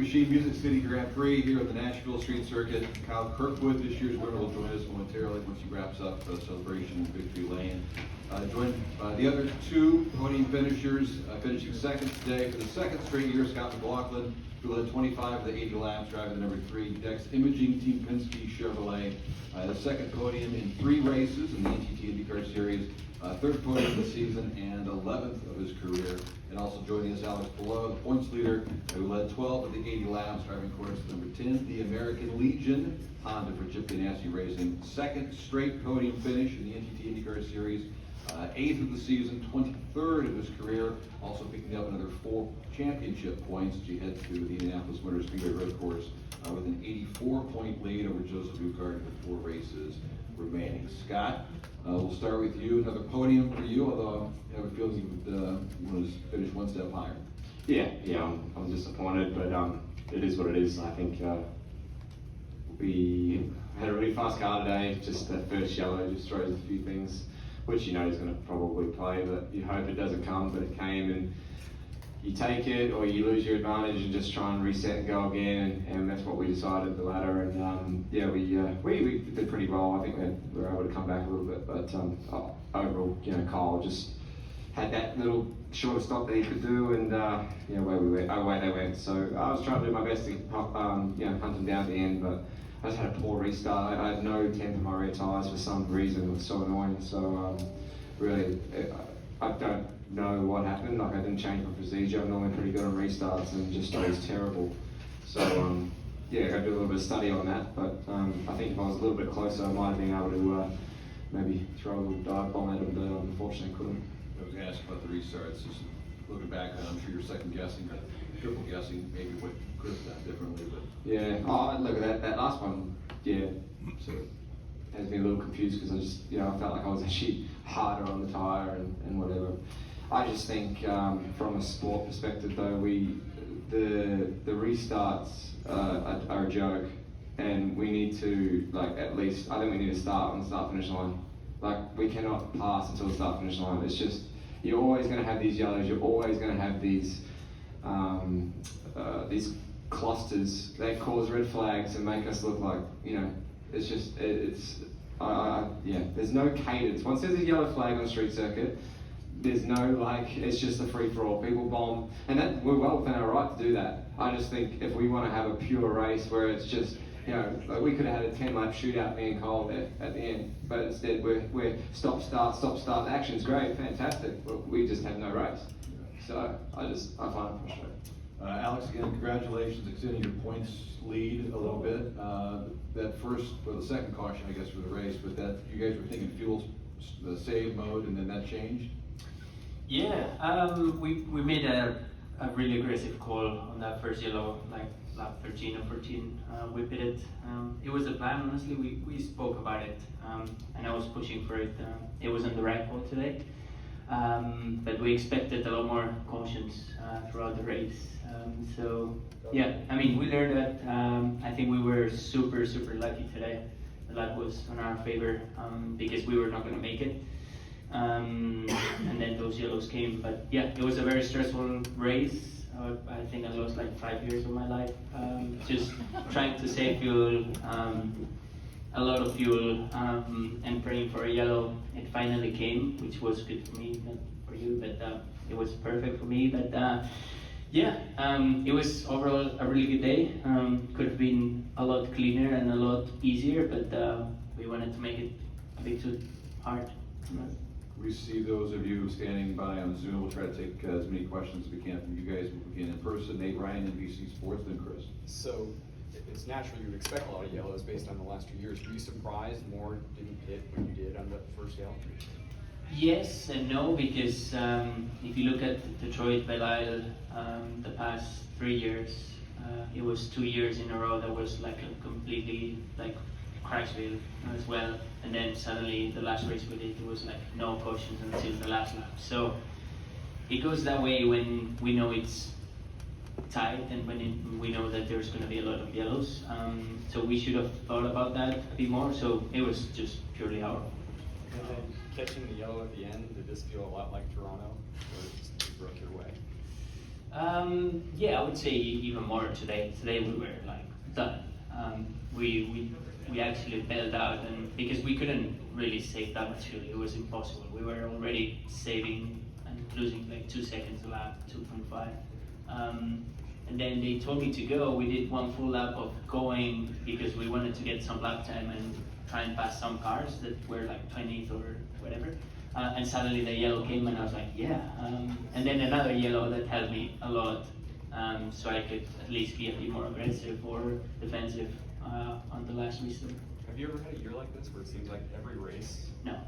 Machine Music City Grand Prix here at the Nashville Street Circuit. Kyle Kirkwood, this year's winner, will join us momentarily once he wraps up the celebration in Victory Lane. Joined by the other two podium finishers, finishing second today for the second straight year, Scott McLaughlin, who led 25 of the 80 laps, driving the number 3 Dex Imaging Team Penske Chevrolet. The second podium in 3 races in the ATT IndyCar Series, third podium of the season and 11th of his career. And also joining us, Alex Palou, the points leader, who led 12 of the 80 laps, driving course number 10, the American Legion Honda for Chip Ganassi Racing. Second straight podium finish in the NTT IndyCar Series, 8th of the season, 23rd of his career, also picking up another 4 championship points as he heads to the Indianapolis Motor Speedway Road Course with an 84-point lead over Joseph Buchard with 4 races remaining. Scott, we'll start with you. Another podium for you, although I have a feeling you would want to finish one step higher. Yeah, I'm disappointed, but it is what it is. I think we had a really fast car today. Just that first yellow just throws a few things, which you know is going to probably play, but you hope it doesn't come, but it came, and you take it or you lose your advantage and just try and reset and go again, and that's what we decided, the ladder. And yeah, we did pretty well. I think we were able to come back a little bit, but overall, you know, Kyle just had that little shorter stop that he could do, and away they went. So I was trying to do my best to hunt them down at the end, but I just had a poor restart. I had no temp in my rear tyres for some reason. It was so annoying. So really, I don't know what happened. Like, I didn't change my procedure. I'm normally pretty good on restarts, and just it was terrible. So yeah, I got to do a little bit of study on that. But I think if I was a little bit closer, I might have been able to maybe throw a little dive bomb at him, but unfortunately couldn't. I was going to ask about the restarts. Just looking back, I'm sure you're second guessing, triple guessing, maybe what could have done differently. But yeah, look at that last one. Yeah, so has me a little confused because I just, I felt like I was actually harder on the tire and whatever. I just think from a sport perspective though, the restarts are a joke, and we need to, like, at least, I think we need to start on the start-finish line. Like, we cannot pass until the start-finish line. It's just, you're always going to have these yellows, you're always going to have these clusters that cause red flags and make us look like, it's just, there's no cadence. Once there's a yellow flag on the street circuit, there's no, it's just a free-for-all. People bomb, and that we're well within our right to do that. I just think if we want to have a pure race where it's just, like, we could have had a 10-lap shootout, me and Cole there at the end, but instead we're stop, start. The action's great, fantastic, but we just have no race. So I find it frustrating. Alex, again, congratulations, extending your points lead a little bit. That first, or the second caution, I guess, for the race, but that you guys were thinking fuel the save mode, and then that changed? Yeah, we made a really aggressive call on that first yellow, like lap 13 or 14. We pitted. It was a plan, honestly. We spoke about it, and I was pushing for it. It was on the right call today, but we expected a lot more cautions throughout the race. So yeah, I mean, we learned that. I think we were super lucky today. The luck was on our favor because we were not going to make it. And then those yellows came, but yeah, it was a very stressful race. I think I lost like 5 years of my life just trying to save fuel, a lot of fuel, and praying for a yellow. It finally came, which was good for me, not for you, but it was perfect for me. But it was overall a really good day. Could have been a lot cleaner and a lot easier, but we wanted to make it a bit too hard. We see those of you standing by on Zoom. We'll try to take as many questions as we can from you guys when we can in person. Nate Ryan, NBC Sports, then Chris. So it's natural you would expect a lot of yellows based on the last 2 years. Were you surprised more didn't hit when you did on the first yellow? Yes and no, because if you look at Detroit, Belle Isle, the past 3 years, it was 2 years in a row that was like a completely like Crashville as well, and then suddenly the last race we did, it was like no cautions until the last lap. So it goes that way when we know it's tight and when we know that there's going to be a lot of yellows. So we should have thought about that a bit more. So it was just purely our. And then catching the yellow at the end, did this feel a lot like Toronto, or just you broke your way? Yeah, I would say even more today. Today we were like done. We actually bailed out, and because we couldn't really save that much fuel, it was impossible. We were already saving and losing like 2 seconds a lap, 2.5. And then they told me to go. We did one full lap of going because we wanted to get some lap time and try and pass some cars that were like 20th or whatever. And suddenly the yellow came, and I was like, yeah. And then another yellow that helped me a lot, so I could at least be a bit more aggressive or defensive on the last restart. Have you ever had a year like this where it seems like every race? No.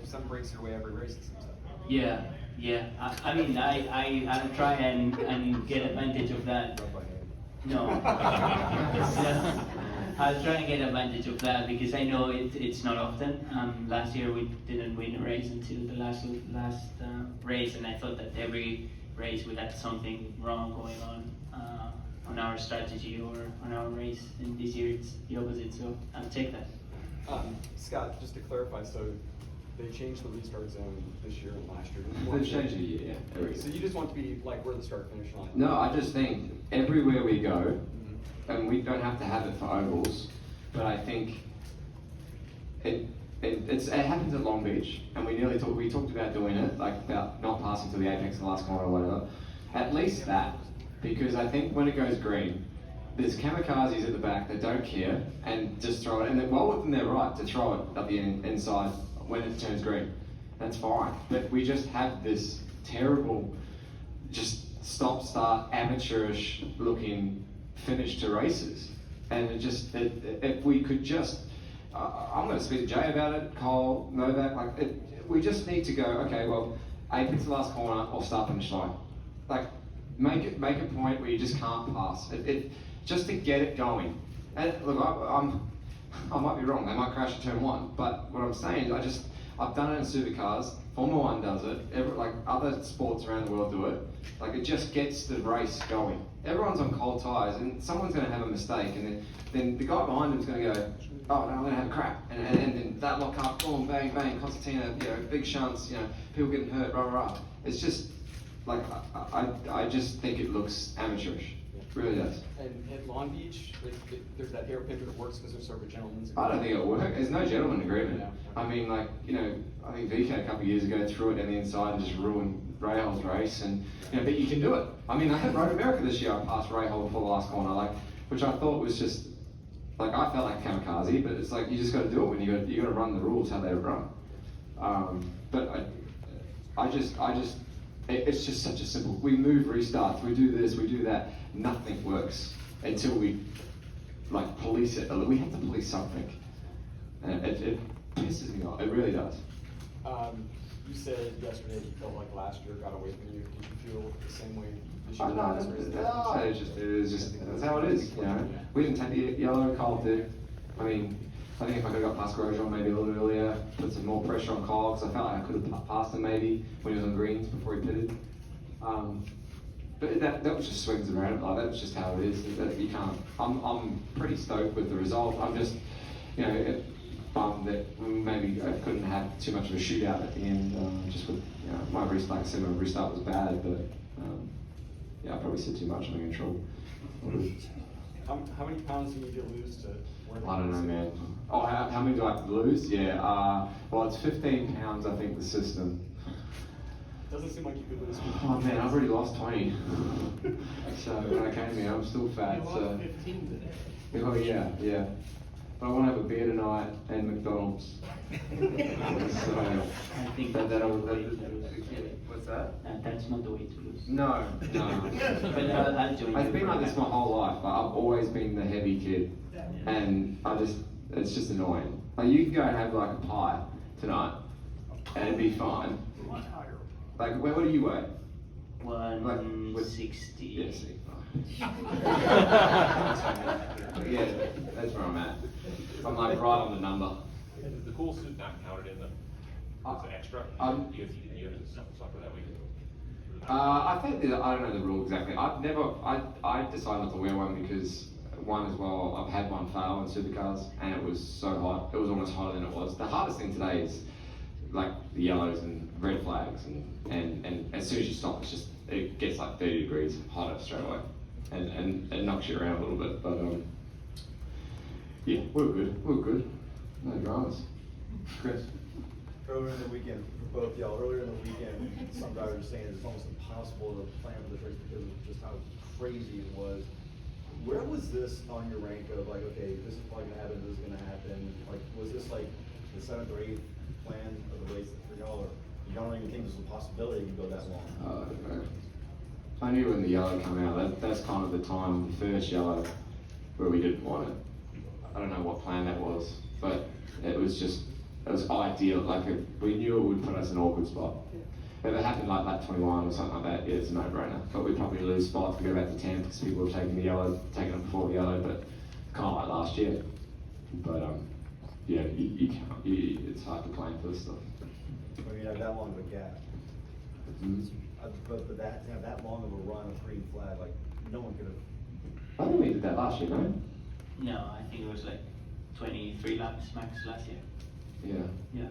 Some breaks your way every race, it seems like. Yeah. I mean, I try and get advantage of that. No. I'll try and get advantage of that because I know it's not often. Last year we didn't win a race until the last race, and I thought that every race we had something wrong going on our strategy or on our race. And this year it's the opposite, so I'll take that. Scott, just to clarify, so they changed the restart zone this year and last year. They've changed it, yeah. Every So you just want to be like where the start finish line? No, I just think everywhere we go, and we don't have to have it for ovals, but I think it happens at Long Beach, and we talked about doing it, like about not passing to the apex of the last corner or whatever. At least that, because I think when it goes green, there's kamikazes at the back that don't care and just throw it, and they're well within their right to throw it at the inside when it turns green. That's fine, but we just have this terrible, just stop-start, amateurish looking finish to races, and if we could just, I'm going to speak to Jay about it, Cole, Novak, we just need to go, okay, well, apex the last corner or start finish line. Like, make a point where you just can't pass. Just to get it going. And look, I might be wrong, they might crash at turn 1, but what I'm saying is I've done it in supercars, Formula 1 does it, other sports around the world do it. Like, it just gets the race going. Everyone's on cold tyres, and someone's going to have a mistake, and then the guy behind him's going to go, oh, no, I'm going to have a crap. And then that lock up, boom, bang, bang, Constantina, big shunts, people getting hurt, rah, rah, rah. It's just, like, I just think it looks amateurish. It really does. And at Long Beach, there's that hairpin that works because there's sort of a gentleman's I don't agreement. think it'll work. There's no gentleman agreement. Yeah. I mean, I think VK a couple of years ago threw it down the inside and just ruined Rahul's race, and but you can do it. I mean, I had Road America this year. I passed Rahul before the last corner, which I thought was just I felt like kamikaze, but it's like you just got to do it when you got to run the rules how they run. But it's just such a simple. We move restarts. We do this. We do that. Nothing works until we police it. We have to police something. And it pisses me off. It really does. You said yesterday you felt like last year got away from you. Did you feel the same way this year? It's just that's how it is. We didn't take the yellow, Cole did. I mean, I think if I could have got past Grosjean maybe a little bit earlier, put some more pressure on Cole, because I felt like I could have passed him maybe when he was on greens before he pitted. But that was just swings and roundabouts. That's just how it is. That you can't. I'm pretty stoked with the result. I'm just, bummed that maybe I couldn't have too much of a shootout at the end. Just with my restart, like I said, my restart was bad, but I probably said too much. I'm in trouble. How many pounds do you need to lose to? I don't know, man. Oh, how many do I have to lose? Yeah. Well, it's 15 pounds. I think the system. Doesn't seem like you could lose. Oh man, I've already lost 20. So when I came here, I'm still fat. You lost 15 today. Oh yeah. But I want to have a beer tonight and McDonald's. So I think that'll. What's What's that? That's not the way to lose. No. But I'll join you. I've been like this my whole life. I've always been the heavy kid, and it's just annoying. You can go and have a pie tonight, and it'd be fine. What do you weigh? 160. Yeah, see. Yeah, that's where I'm at. I'm right on the number. Is the cool suit not counted in the extra? You have to suffer that week. I think I don't know the rule exactly. I decided not to wear one because one as well. I've had one fail in supercars, and it was so hot. It was almost hotter than it was. The hardest thing today is the yellows and red flags, and as soon as you stop, it's just it gets like 30 degrees hotter straight away, and it knocks you around a little bit. But yeah, we're good. No dramas. Chris? Earlier in the weekend, for both y'all, earlier in the weekend, some drivers were saying it's almost impossible to plan for this race because of just how crazy it was. Where was this on your rank of like, okay, this is probably gonna happen, this is gonna happen? Like, was this like the 7th or 8th plan of the race for y'all, or you don't even think there's a possibility you can go that long? I knew when the yellow came out, that's kind of the time, the first yellow, where we didn't want it. I don't know what plan that was, but it was ideal. Like, we knew it would put us in an awkward spot. If it happened like lap 21 or something like that, yeah, it's a no-brainer. But we'd probably lose spots, we go back to 10 because people were taking it before the yellow, but kind of like last year. But yeah, you can't, it's hard to plan for this stuff. When you have that long of a gap. Mm-hmm. But that, to have that long of a run of green flag, like, no one could have. I think we did that last year, no? No, I think it was like 23 laps max last year. Yeah. Yeah.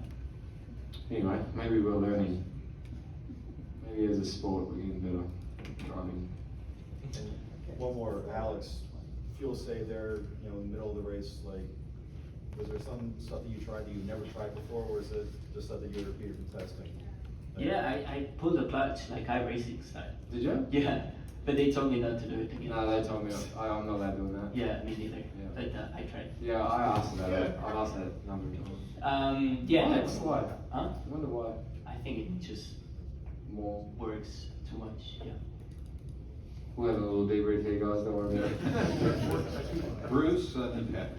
Anyway, maybe we're learning. Maybe as a sport we're getting better driving. And one more, Alex, fuel save there, you know, in the middle of the race, like, was there some stuff that you tried that you never tried before, or is it just stuff that you had repeated from testing? Yeah, I pulled the clutch like iRacing style. Did you? Yeah, but they told me not to do it again. No, they told me I'm not allowed doing that. Yeah, me neither. Yeah. But I tried. Yeah, I asked about it. I asked that a number of times. Yeah. Why? That's, Why? huh? I wonder why. I think it just More. works too much. Yeah. We'll have a little debrief here, guys. Don't worry about it. Bruce, and Pat.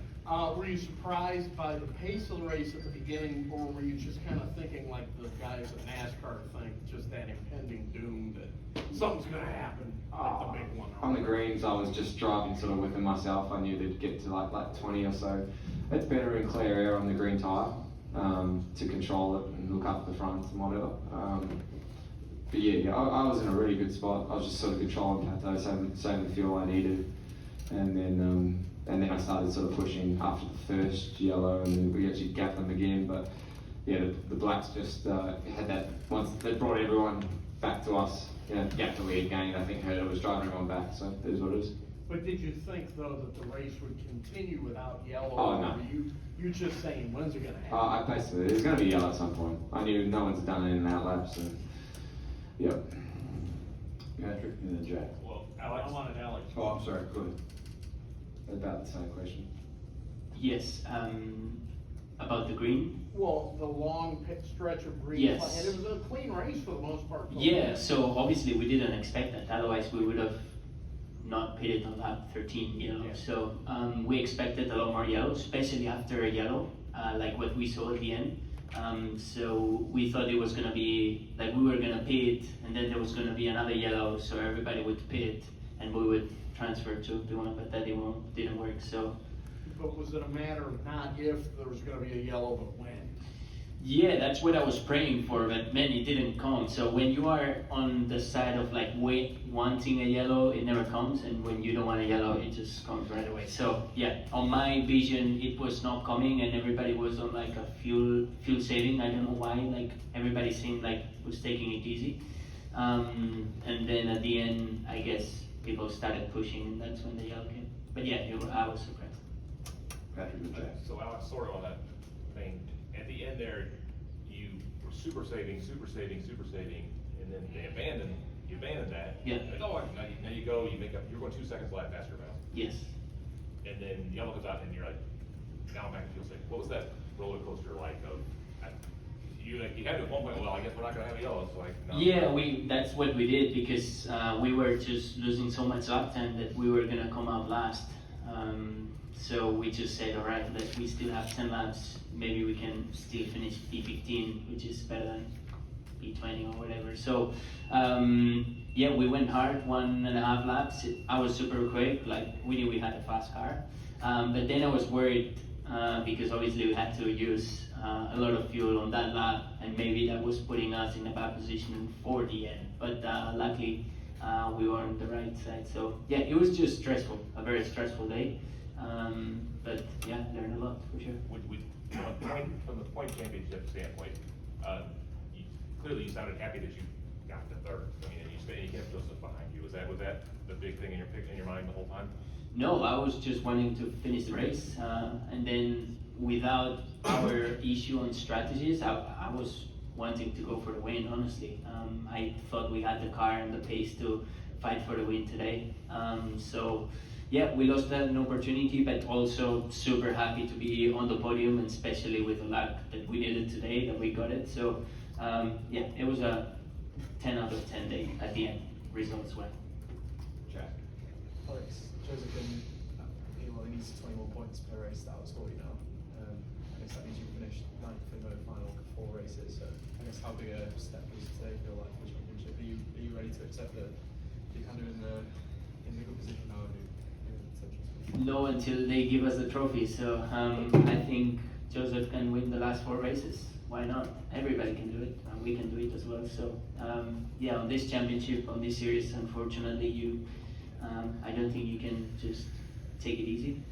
Were you surprised by the pace of the race at the beginning, or were you just kind of thinking like the guys at NASCAR think, just that impending doom that something's gonna happen, like the big one? On the greens, I was just driving sort of within myself. I knew they'd get to like 20 or so. It's better in clear air on the green tyre to control it and look up the front and whatever. But yeah, I was in a really good spot. I was just sort of controlling plateau, saving the fuel I needed, and then I started sort of pushing after the first yellow, and then we actually gapped them again. But yeah, the blacks just had that once they brought everyone back to us. You know, gapped the lead gain. I think Herder was driving everyone back, so it is what it is. But did you think though that the race would continue without yellow? Oh, no. Or were you just saying, when's it gonna happen? I basically, there's going to be yellow at some point. I knew no one's done in and out laps, and yep. Patrick, and then Jack. Well, I Alex, wanted Alex. Oh, I'm sorry, go ahead. About the same question. Yes. About the green. Well, the long stretch of green, Yes. and it was a clean race for the most part. Yeah. So obviously we didn't expect that. Otherwise we would have not pitted on lap 13 yellow. Yeah. So we expected a lot more yellow, especially after a yellow, like what we saw at the end. So we thought it was gonna be like we were gonna pit, and then there was gonna be another yellow, so everybody would pit, and we would transfer to P1, but that didn't work. So But was it a matter of not if there was gonna be a yellow, but when? yeah, that's what I was praying for, but man, it didn't come. So when you are on the side of like wanting a yellow, it never comes, and when you don't want a yellow, it just comes right away. So yeah, on my vision, it was not coming, and everybody was on like a fuel saving. I don't know why, like everybody seemed like was taking it easy. And then at the end, I guess people started pushing, and that's when the yellow came. But yeah, I was surprised. Patrick and Jack. so Alex, sort of on that thing, at the end there, you were super saving, and then you abandoned that. Yeah. Like, oh, now you go, you're going 2 seconds lap faster now. Yes. And then yellow comes out and you're like, now I'm back to fuel safe. What was that roller coaster like of, you had to at one point, well, I guess we're not gonna have a yellow, so like, no. Yeah, that's what we did because we were just losing so much lap time that we were gonna come out last. So we just said, all right, we still have 10 laps. Maybe we can still finish P15, which is better than P20 or whatever. So yeah, we went hard, 1.5 laps. I was super quick, like we knew we had a fast car. But then I was worried because obviously we had to use a lot of fuel on that lap, and maybe that was putting us in a bad position for the end. But luckily we were on the right side. So yeah, it was just stressful, a very stressful day. But yeah, learned a lot for sure. From the point championship standpoint, clearly you sounded happy that you got to third. I mean, and you kept Joseph behind you. Was that the big thing in your mind the whole time? No, I was just wanting to finish the race, and then without our issue on strategies, I was wanting to go for the win, honestly. I thought we had the car and the pace to fight for the win today. So yeah, we lost an opportunity, but also super happy to be on the podium, and especially with the luck that we did it today, that we got it. So yeah, it was a 10 out of 10 day at the end, results went. Jack. Alex, Joseph, he needs 21 points per race. That was 40 now. I guess that means you finished 9th in the final 4 races. So I guess how big a step was today feel like for the championship? Are you ready to accept that you're kind of in the good position now? No, until they give us the trophy. So I think Joseph can win the last 4 races. Why not? Everybody can do it, and we can do it as well. So yeah, on this championship, on this series, unfortunately, I don't think you can just take it easy.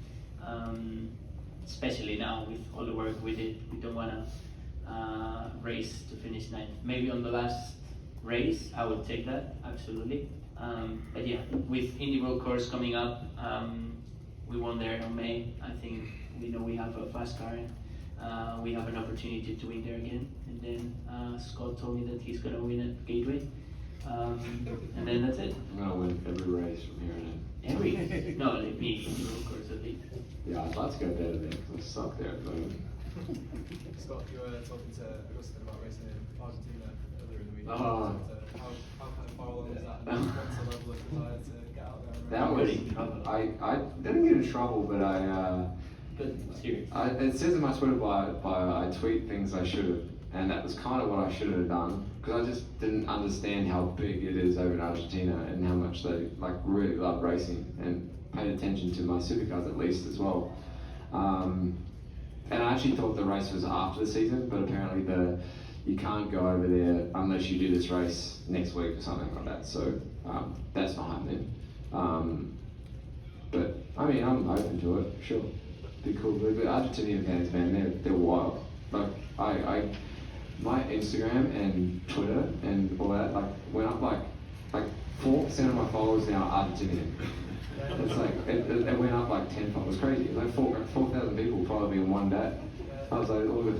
Especially now with all the work we did, we don't want to race to finish 9th. Maybe on the last race, I would take that, absolutely. But yeah, with Indy World Course coming up, we won there in May. I think we know we have a fast car. We have an opportunity to win there again. And then Scott told me that he's going to win at Gateway. And then that's it. I'm gonna win every race from here on in. Every? No, like me, Indy World Course at least. Yeah, I'd like to go better there because I suck there at the moment. Scott, you were talking to Augustin about racing in Argentina earlier in the week. Oh. How kind of far along was that? And what's the level of desire to get out there? That was, I didn't get in trouble, but But serious. it says in my Twitter bio, I tweet things I should have, and that was kind of what I should have done, because I just didn't understand how big it is over in Argentina and how much they like really love racing and paid attention to my supercars at least as well. And I actually thought the race was after the season, but apparently you can't go over there unless you do this race next week or something like that. So that's not happening. But I mean, I'm open to it. Sure, be cool. But Argentinian fans, man, they're wild. Like my Instagram and Twitter and all that like went up like 4% of my followers now are Argentinian. It's like it went up like 10-fold. It was crazy. It was like 4,000 people probably in one day. I was like, oh,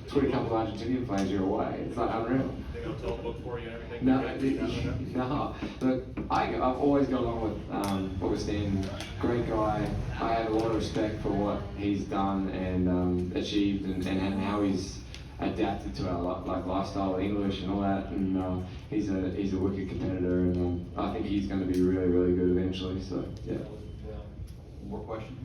tweet a couple of Argentinian players, you're away. It's like unreal. They don't tell a book for you and everything? No. Look, I've always gone along with Augustin. Great guy. I have a lot of respect for what he's done and achieved and how he's adapted to our lifestyle, English and all that. And he's a wicked competitor, and I think he's going to be really, really good eventually. So yeah. More questions?